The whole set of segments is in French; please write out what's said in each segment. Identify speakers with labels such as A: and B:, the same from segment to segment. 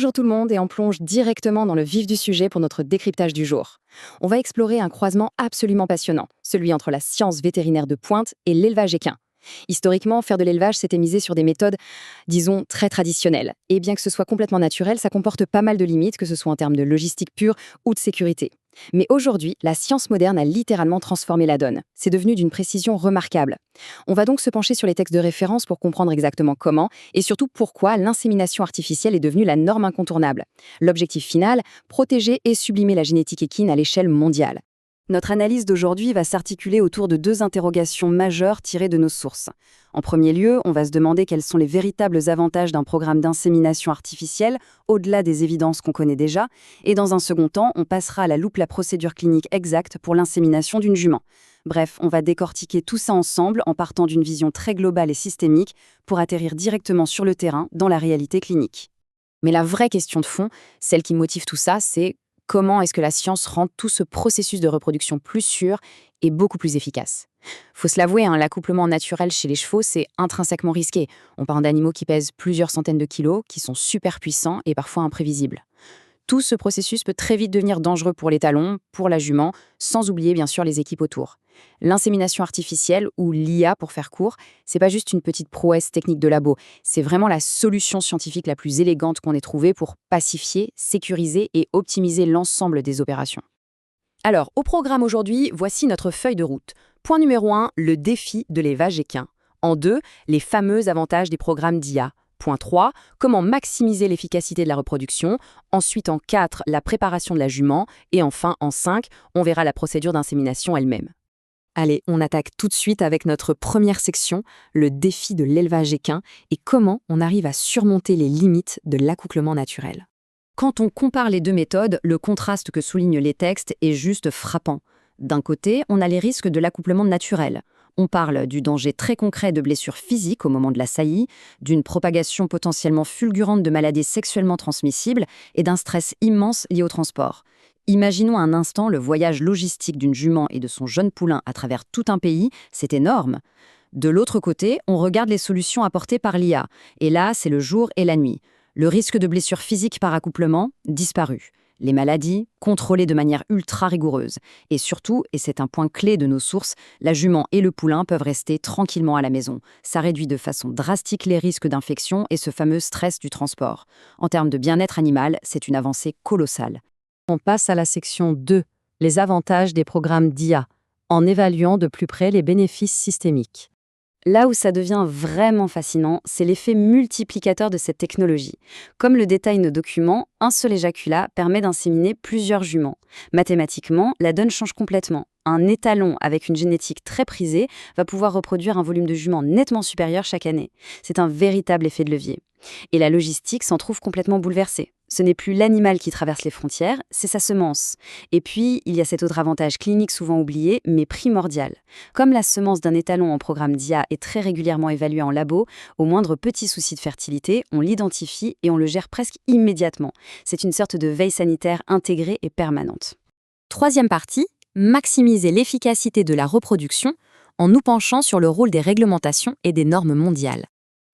A: Bonjour tout le monde et on plonge directement dans le vif du sujet pour notre décryptage du jour. On va explorer un croisement absolument passionnant, celui entre la science vétérinaire de pointe et l'élevage équin. Historiquement, faire de l'élevage, c'était miser sur des méthodes, disons, très traditionnelles. Et bien que ce soit complètement naturel, ça comporte pas mal de limites, que ce soit en termes de logistique pure ou de sécurité. Mais aujourd'hui, la science moderne a littéralement transformé la donne. C'est devenu d'une précision remarquable. On va donc se pencher sur les textes de référence pour comprendre exactement comment et surtout pourquoi l'insémination artificielle est devenue la norme incontournable. L'objectif final, protéger et sublimer la génétique équine à l'échelle mondiale. Notre analyse d'aujourd'hui va s'articuler autour de deux interrogations majeures tirées de nos sources. En premier lieu, on va se demander quels sont les véritables avantages d'un programme d'insémination artificielle, au-delà des évidences qu'on connaît déjà, et dans un second temps, on passera à la loupe la procédure clinique exacte pour l'insémination d'une jument. Bref, on va décortiquer tout ça ensemble en partant d'une vision très globale et systémique pour atterrir directement sur le terrain, dans la réalité clinique. Mais la vraie question de fond, celle qui motive tout ça, c'est comment est-ce que la science rend tout ce processus de reproduction plus sûr et beaucoup plus efficace? Faut se l'avouer, l'accouplement naturel chez les chevaux, c'est intrinsèquement risqué. On parle d'animaux qui pèsent plusieurs centaines de kilos, qui sont super puissants et parfois imprévisibles. Tout ce processus peut très vite devenir dangereux pour les talons, pour la jument, sans oublier bien sûr les équipes autour. L'insémination artificielle, ou l'IA pour faire court, c'est pas juste une petite prouesse technique de labo, c'est vraiment la solution scientifique la plus élégante qu'on ait trouvée pour pacifier, sécuriser et optimiser l'ensemble des opérations. Alors, au programme aujourd'hui, voici notre feuille de route. Point numéro 1, le défi de l'élevage équin. En 2, les fameux avantages des programmes d'IA. Point 3, comment maximiser l'efficacité de la reproduction. Ensuite, en 4, la préparation de la jument. Et enfin, en 5, on verra la procédure d'insémination elle-même. Allez, on attaque tout de suite avec notre première section, le défi de l'élevage équin et comment on arrive à surmonter les limites de l'accouplement naturel. Quand on compare les deux méthodes, le contraste que soulignent les textes est juste frappant. D'un côté, on a les risques de l'accouplement naturel. On parle du danger très concret de blessures physiques au moment de la saillie, d'une propagation potentiellement fulgurante de maladies sexuellement transmissibles et d'un stress immense lié au transport. Imaginons un instant le voyage logistique d'une jument et de son jeune poulain à travers tout un pays, c'est énorme. De l'autre côté, on regarde les solutions apportées par l'IA, et là, c'est le jour et la nuit. Le risque de blessure physique par accouplement, disparu. Les maladies, contrôlées de manière ultra rigoureuse. Et surtout, et c'est un point clé de nos sources, la jument et le poulain peuvent rester tranquillement à la maison. Ça réduit de façon drastique les risques d'infection et ce fameux stress du transport. En termes de bien-être animal, c'est une avancée colossale. On passe à la section 2, les avantages des programmes d'IA, en évaluant de plus près les bénéfices systémiques. Là où ça devient vraiment fascinant, c'est l'effet multiplicateur de cette technologie. Comme le détaillent nos documents, un seul éjaculat permet d'inséminer plusieurs juments. Mathématiquement, la donne change complètement. Un étalon avec une génétique très prisée va pouvoir reproduire un volume de juments nettement supérieur chaque année. C'est un véritable effet de levier. Et la logistique s'en trouve complètement bouleversée. Ce n'est plus l'animal qui traverse les frontières, c'est sa semence. Et puis, il y a cet autre avantage clinique souvent oublié, mais primordial. Comme la semence d'un étalon en programme d'IA est très régulièrement évaluée en labo, au moindre petit souci de fertilité, on l'identifie et on le gère presque immédiatement. C'est une sorte de veille sanitaire intégrée et permanente. Troisième partie, maximiser l'efficacité de la reproduction en nous penchant sur le rôle des réglementations et des normes mondiales.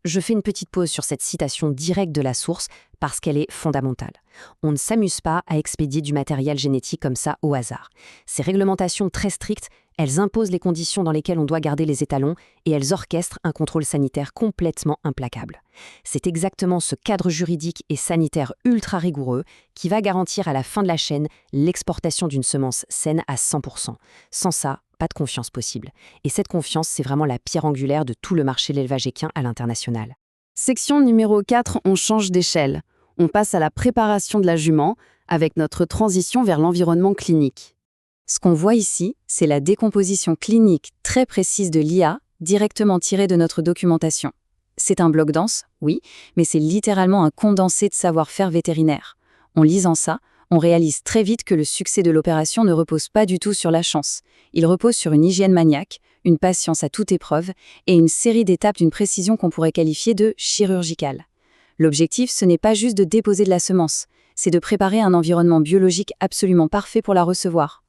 A: Je fais une petite pause sur cette citation directe de la source parce qu'elle est fondamentale. On ne s'amuse pas à expédier du matériel génétique comme ça au hasard. Ces réglementations très strictes, elles imposent les conditions dans lesquelles on doit garder les étalons et elles orchestrent un contrôle sanitaire complètement implacable. C'est exactement ce cadre juridique et sanitaire ultra rigoureux qui va garantir à la fin de la chaîne l'exportation d'une semence saine à 100%. Sans ça, pas de confiance possible. Et cette confiance, c'est vraiment la pierre angulaire de tout le marché de l'élevage équin à l'international. Section numéro 4, on change d'échelle. On passe à la préparation de la jument avec notre transition vers l'environnement clinique. Ce qu'on voit ici, c'est la décomposition clinique très précise de l'IA directement tirée de notre documentation. C'est un bloc dense, oui, mais c'est littéralement un condensé de savoir-faire vétérinaire. En lisant ça, on réalise très vite que le succès de l'opération ne repose pas du tout sur la chance. Il repose sur une hygiène maniaque, une patience à toute épreuve et une série d'étapes d'une précision qu'on pourrait qualifier de chirurgicale. L'objectif, ce n'est pas juste de déposer de la semence, c'est de préparer un environnement biologique absolument parfait pour la recevoir.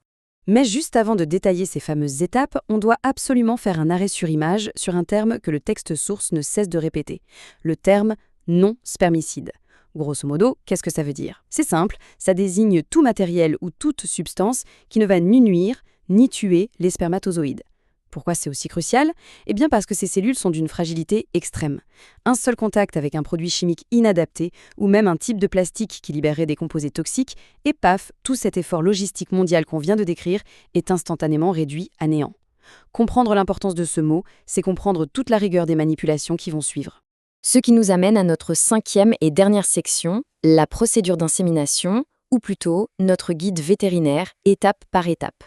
A: Mais juste avant de détailler ces fameuses étapes, on doit absolument faire un arrêt sur image sur un terme que le texte source ne cesse de répéter, le terme non spermicide.
B: Grosso modo, qu'est-ce que ça veut dire? C'est simple, ça désigne tout matériel ou toute substance qui ne va ni nuire, ni tuer les spermatozoïdes. Pourquoi c'est aussi crucial? Eh bien parce que ces cellules sont d'une fragilité extrême. Un seul contact avec un produit chimique inadapté ou même un type de plastique qui libérerait des composés toxiques, et paf, tout cet effort logistique mondial qu'on vient de décrire est instantanément réduit à néant. Comprendre l'importance de ce mot, c'est comprendre toute la rigueur des manipulations qui vont suivre.
A: Ce qui nous amène à notre 5e et dernière section, la procédure d'insémination, ou plutôt notre guide vétérinaire, étape par étape.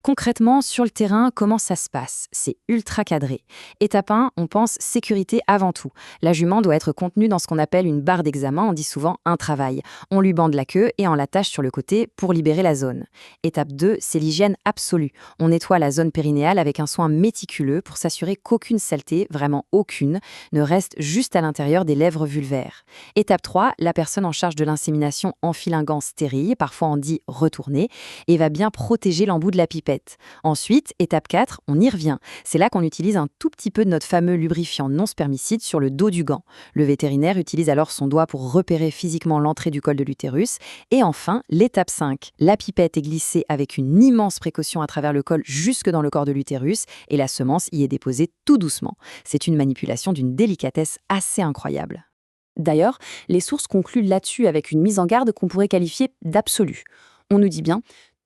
A: Concrètement, sur le terrain, comment ça se passe? C'est ultra cadré. Étape 1, on pense sécurité avant tout. La jument doit être contenue dans ce qu'on appelle une barre d'examen, on dit souvent un travail. On lui bande la queue et on l'attache sur le côté pour libérer la zone. Étape 2, c'est l'hygiène absolue. On nettoie la zone périnéale avec un soin méticuleux pour s'assurer qu'aucune saleté, vraiment aucune, ne reste juste à l'intérieur des lèvres vulvaires. Étape 3, la personne en charge de l'insémination enfile un gant stérile, parfois on dit retourné, et va bien protéger l'embout de la pipette. Ensuite, étape 4, on y revient. C'est là qu'on utilise un tout petit peu de notre fameux lubrifiant non spermicide sur le dos du gant. Le vétérinaire utilise alors son doigt pour repérer physiquement l'entrée du col de l'utérus. Et enfin, l'étape 5, la pipette est glissée avec une immense précaution à travers le col jusque dans le corps de l'utérus et la semence y est déposée tout doucement. C'est une manipulation d'une délicatesse assez incroyable. D'ailleurs, les sources concluent là-dessus avec une mise en garde qu'on pourrait qualifier d'absolue. On nous dit bien: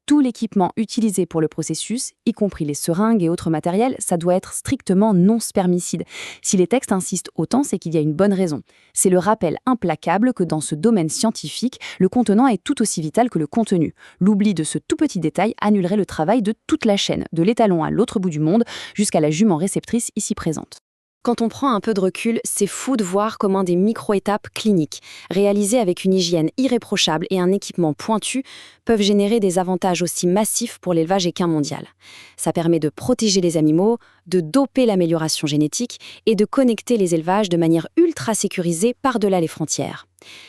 A: tout l'équipement utilisé pour le processus, y compris les seringues et autres matériels, ça doit être strictement non spermicide. Si les textes insistent autant, c'est qu'il y a une bonne raison. C'est le rappel implacable que dans ce domaine scientifique, le contenant est tout aussi vital que le contenu. L'oubli de ce tout petit détail annulerait le travail de toute la chaîne, de l'étalon à l'autre bout du monde, jusqu'à la jument réceptrice ici présente. Quand on prend un peu de recul, c'est fou de voir comment des micro-étapes cliniques, réalisées avec une hygiène irréprochable et un équipement pointu, peuvent générer des avantages aussi massifs pour l'élevage équin mondial. Ça permet de protéger les animaux, de doper l'amélioration génétique et de connecter les élevages de manière ultra sécurisée par-delà les frontières.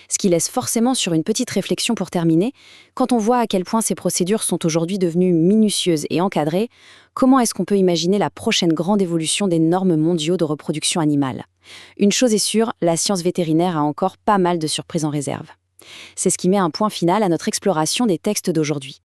A: Ce qui laisse forcément sur une petite réflexion pour terminer. Quand on voit à quel point ces procédures sont aujourd'hui devenues minutieuses et encadrées, comment est-ce qu'on peut imaginer la prochaine grande évolution des normes mondiaux de reproduction animale? Une chose est sûre, la science vétérinaire a encore pas mal de surprises en réserve. C'est ce qui met un point final à notre exploration des textes d'aujourd'hui.